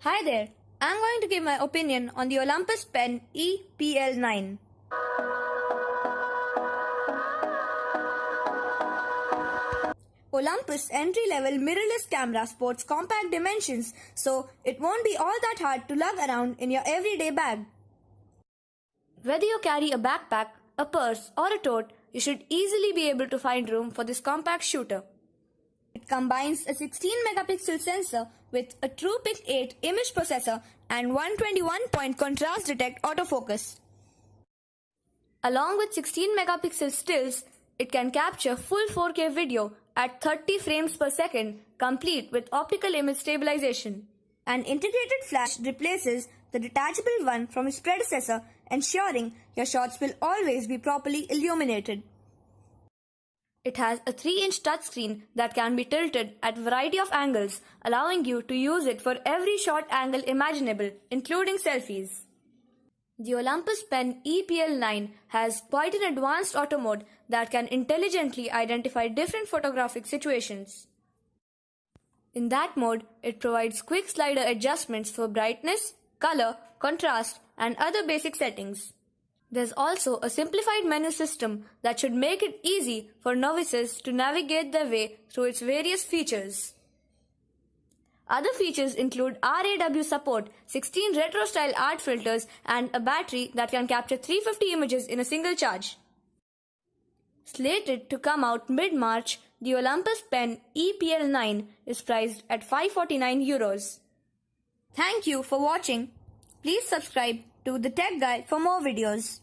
Hi there, I'm going to give my opinion on the Olympus Pen E-PL9. Olympus entry-level mirrorless camera sports compact dimensions, so it won't be all that hard to lug around in your everyday bag. Whether you carry a backpack, a purse or a tote, you should easily be able to find room for this compact shooter. It combines a 16-megapixel sensor with a TruePic 8 image processor and 121-point contrast detect autofocus. Along with 16-megapixel stills, it can capture full 4K video at 30 frames per second, complete with optical image stabilization. An integrated flash replaces the detachable one from its predecessor, ensuring your shots will always be properly illuminated. It has a 3-inch touchscreen that can be tilted at a variety of angles, allowing you to use it for every shot angle imaginable, including selfies. The Olympus Pen E-PL9 has quite an advanced auto mode that can intelligently identify different photographic situations. In that mode, it provides quick slider adjustments for brightness, color, contrast, and other basic settings. There's also a simplified menu system that should make it easy for novices to navigate their way through its various features. Other features include RAW support, 16 retro-style art filters, and a battery that can capture 350 images in a single charge. Slated to come out mid-March, the Olympus Pen E-PL9 is priced at €549. Thank you for watching. Please subscribe to The Tech Guy for more videos.